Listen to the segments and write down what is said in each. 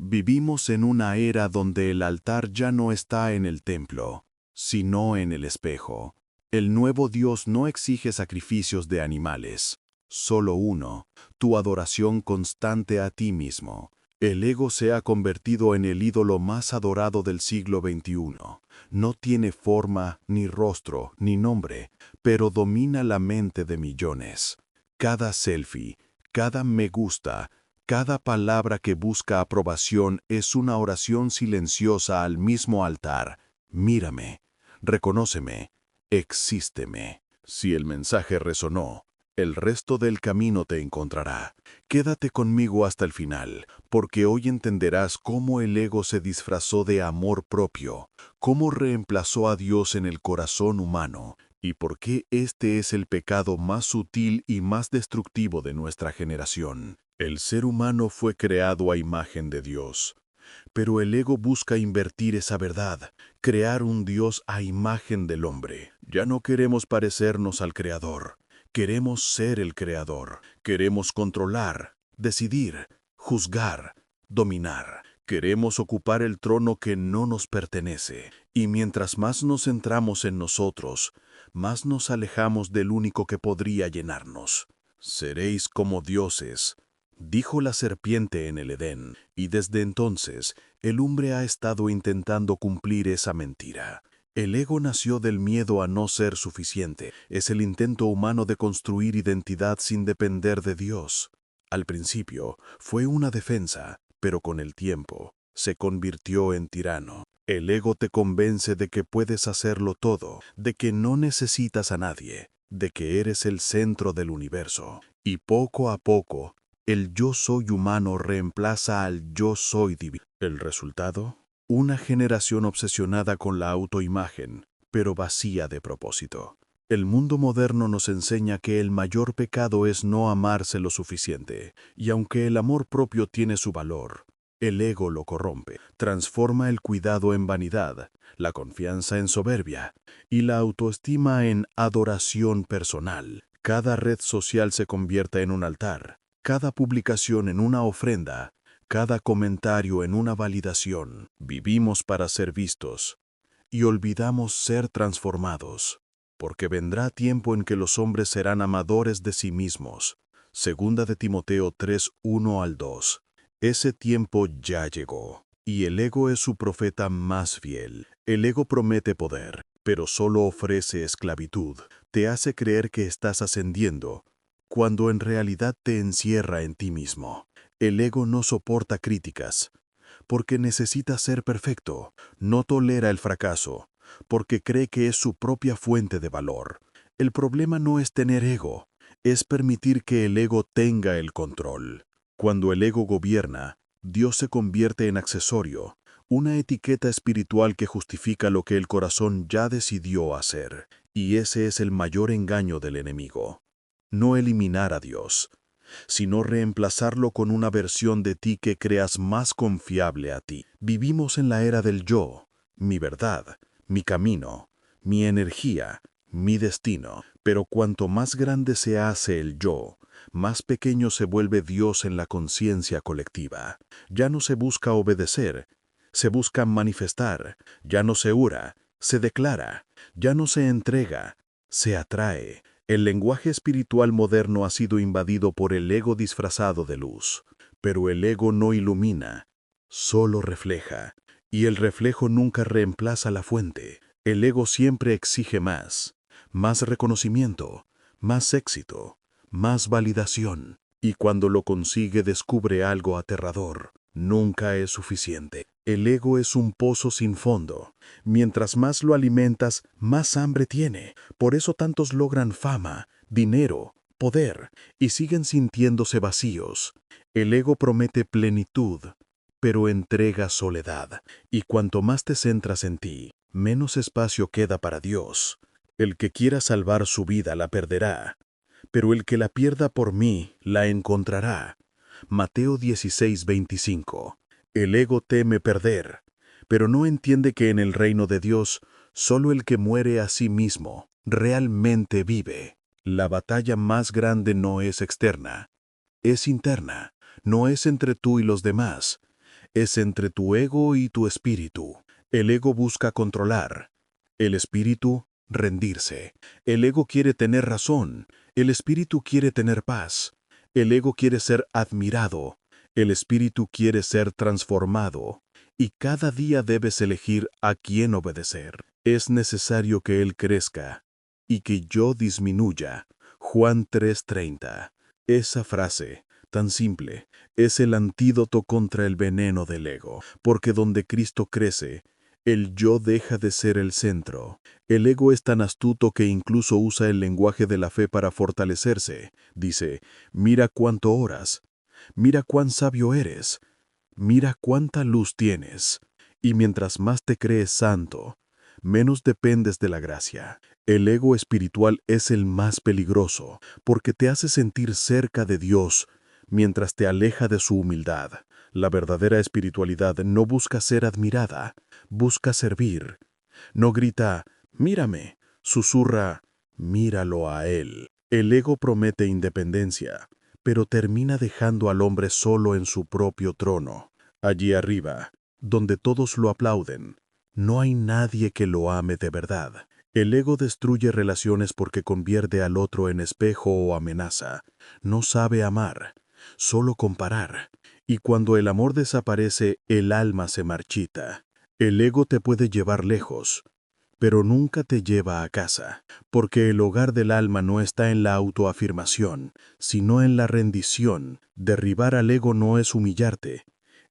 Vivimos en una era donde el altar ya no está en el templo, sino en el espejo. El nuevo Dios no exige sacrificios de animales, solo uno, tu adoración constante a ti mismo. El ego se ha convertido en el ídolo más adorado del siglo XXI. No tiene forma, ni rostro, ni nombre, pero domina la mente de millones. Cada selfie, cada me gusta, cada palabra que busca aprobación es una oración silenciosa al mismo altar. Mírame, reconóceme, exísteme. Si el mensaje resonó, el resto del camino te encontrará. Quédate conmigo hasta el final, porque hoy entenderás cómo el ego se disfrazó de amor propio, cómo reemplazó a Dios en el corazón humano, y por qué este es el pecado más sutil y más destructivo de nuestra generación. El ser humano fue creado a imagen de Dios, pero el ego busca invertir esa verdad, crear un Dios a imagen del hombre. Ya no queremos parecernos al Creador, queremos ser el Creador, queremos controlar, decidir, juzgar, dominar. Queremos ocupar el trono que no nos pertenece, y mientras más nos centramos en nosotros, más nos alejamos del único que podría llenarnos. Seréis como dioses, dijo la serpiente en el Edén, y desde entonces el hombre ha estado intentando cumplir esa mentira. El ego nació del miedo a no ser suficiente. Es el intento humano de construir identidad sin depender de Dios. Al principio fue una defensa, pero con el tiempo se convirtió en tirano. El ego te convence de que puedes hacerlo todo, de que no necesitas a nadie, de que eres el centro del universo. Y poco a poco, el yo soy humano reemplaza al yo soy divino. ¿El resultado? Una generación obsesionada con la autoimagen, pero vacía de propósito. El mundo moderno nos enseña que el mayor pecado es no amarse lo suficiente, y aunque el amor propio tiene su valor, el ego lo corrompe, transforma el cuidado en vanidad, la confianza en soberbia y la autoestima en adoración personal. Cada red social se convierte en un altar, cada publicación en una ofrenda, cada comentario en una validación. Vivimos para ser vistos y olvidamos ser transformados, porque vendrá tiempo en que los hombres serán amadores de sí mismos. Segunda de Timoteo 3, 1 al 2. Ese tiempo ya llegó, y el ego es su profeta más fiel. El ego promete poder, pero solo ofrece esclavitud. Te hace creer que estás ascendiendo, cuando en realidad te encierra en ti mismo. El ego no soporta críticas, porque necesita ser perfecto. No tolera el fracaso, porque cree que es su propia fuente de valor. El problema no es tener ego, es permitir que el ego tenga el control. Cuando el ego gobierna, Dios se convierte en accesorio, una etiqueta espiritual que justifica lo que el corazón ya decidió hacer. Y ese es el mayor engaño del enemigo. No eliminar a Dios, sino reemplazarlo con una versión de ti que creas más confiable a ti. Vivimos en la era del yo, mi verdad, mi camino, mi energía, mi destino. Pero cuanto más grande se hace el yo, más pequeño se vuelve Dios en la conciencia colectiva. Ya no se busca obedecer, se busca manifestar. Ya no se ora, se declara. Ya no se entrega, se atrae. El lenguaje espiritual moderno ha sido invadido por el ego disfrazado de luz, pero el ego no ilumina, solo refleja, y el reflejo nunca reemplaza la fuente. El ego siempre exige más reconocimiento, más éxito, más validación, y cuando lo consigue descubre algo aterrador. Nunca es suficiente. El ego es un pozo sin fondo. Mientras más lo alimentas, más hambre tiene. Por eso tantos logran fama, dinero, poder, y siguen sintiéndose vacíos. El ego promete plenitud, pero entrega soledad. Y cuanto más te centras en ti, menos espacio queda para Dios. El que quiera salvar su vida la perderá, pero el que la pierda por mí la encontrará. Mateo 16:25. El ego teme perder, pero no entiende que en el reino de Dios, solo el que muere a sí mismo realmente vive. La batalla más grande no es externa, es interna. No es entre tú y los demás, Es entre tu ego y tu espíritu. El ego busca controlar. El espíritu, rendirse. El ego quiere tener razón. El espíritu quiere tener paz. El ego quiere ser admirado. El espíritu quiere ser transformado. Y cada día debes elegir a quién obedecer. Es necesario que Él crezca y que yo disminuya. Juan 3:30. Esa frase, tan simple, es el antídoto contra el veneno del ego, porque donde Cristo crece, el yo deja de ser el centro. El ego es tan astuto que incluso usa el lenguaje de la fe para fortalecerse. Dice, mira cuánto oras, mira cuán sabio eres, mira cuánta luz tienes. Y mientras más te crees santo, menos dependes de la gracia. El ego espiritual es el más peligroso, porque te hace sentir cerca de Dios, mientras te aleja de su humildad. La verdadera espiritualidad no busca ser admirada, busca servir. No grita, mírame, susurra, míralo a Él. El ego promete independencia, pero termina dejando al hombre solo en su propio trono. Allí arriba, donde todos lo aplauden, no hay nadie que lo ame de verdad. El ego destruye relaciones porque convierte al otro en espejo o amenaza. No sabe amar, solo comparar. Y cuando el amor desaparece, el alma se marchita. El ego te puede llevar lejos, pero nunca te lleva a casa, porque el hogar del alma no está en la autoafirmación, sino en la rendición. Derribar al ego no es humillarte,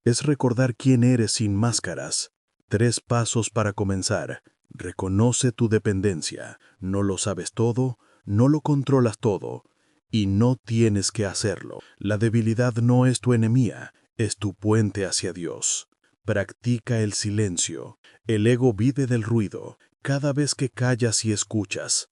es recordar quién eres sin máscaras. 3 pasos para comenzar. Reconoce tu dependencia. No lo sabes todo, no lo controlas todo, y no tienes que hacerlo. La debilidad no es tu enemiga, es tu puente hacia Dios. Practica el silencio. El ego vive del ruido. Cada vez que callas y escuchas,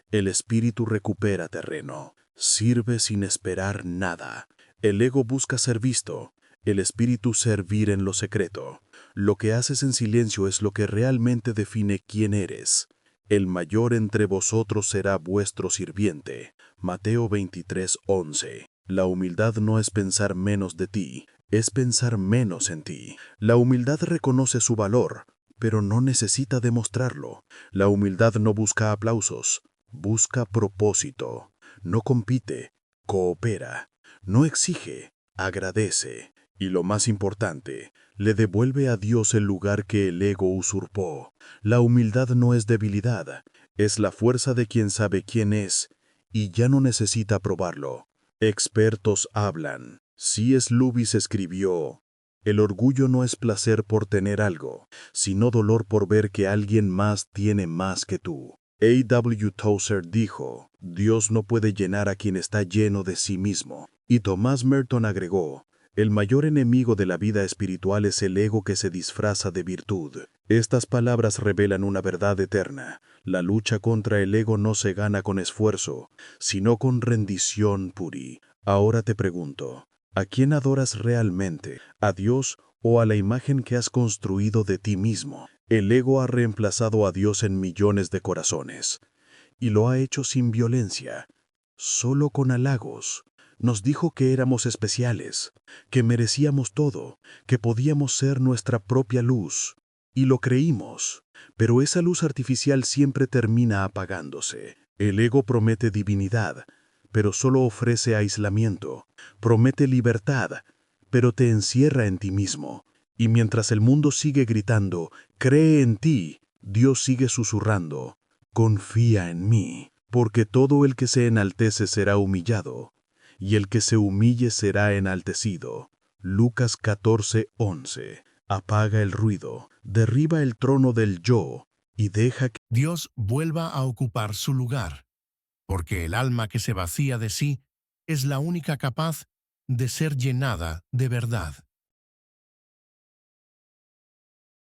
el espíritu recupera terreno. Sirve sin esperar nada. El ego busca ser visto, el espíritu servir en lo secreto. Lo que haces en silencio es lo que realmente define quién eres. El mayor entre vosotros será vuestro sirviente. Mateo 23:11. La humildad no es pensar menos de ti, es pensar menos en ti. La humildad reconoce su valor, pero no necesita demostrarlo. La humildad no busca aplausos, busca propósito. No compite, coopera. No exige, agradece. Y lo más importante, le devuelve a Dios el lugar que el ego usurpó. La humildad no es debilidad, es la fuerza de quien sabe quién es y ya no necesita probarlo. Expertos hablan. C.S. Lewis escribió, el orgullo no es placer por tener algo, sino dolor por ver que alguien más tiene más que tú. A.W. Tozer dijo, Dios no puede llenar a quien está lleno de sí mismo. Y Thomas Merton agregó, el mayor enemigo de la vida espiritual es el ego que se disfraza de virtud. Estas palabras revelan una verdad eterna. La lucha contra el ego no se gana con esfuerzo, sino con rendición puri. Ahora te pregunto, ¿a quién adoras realmente? ¿A Dios o a la imagen que has construido de ti mismo? El ego ha reemplazado a Dios en millones de corazones, y lo ha hecho sin violencia, solo con halagos. Nos dijo que éramos especiales, que merecíamos todo, que podíamos ser nuestra propia luz. Y lo creímos, pero esa luz artificial siempre termina apagándose. El ego promete divinidad, pero solo ofrece aislamiento. Promete libertad, pero te encierra en ti mismo. Y mientras el mundo sigue gritando, cree en ti, Dios sigue susurrando, confía en mí, porque todo el que se enaltece será humillado, y el que se humille será enaltecido. Lucas 14:11. Apaga el ruido, derriba el trono del yo, y deja que Dios vuelva a ocupar su lugar, porque el alma que se vacía de sí es la única capaz de ser llenada de verdad.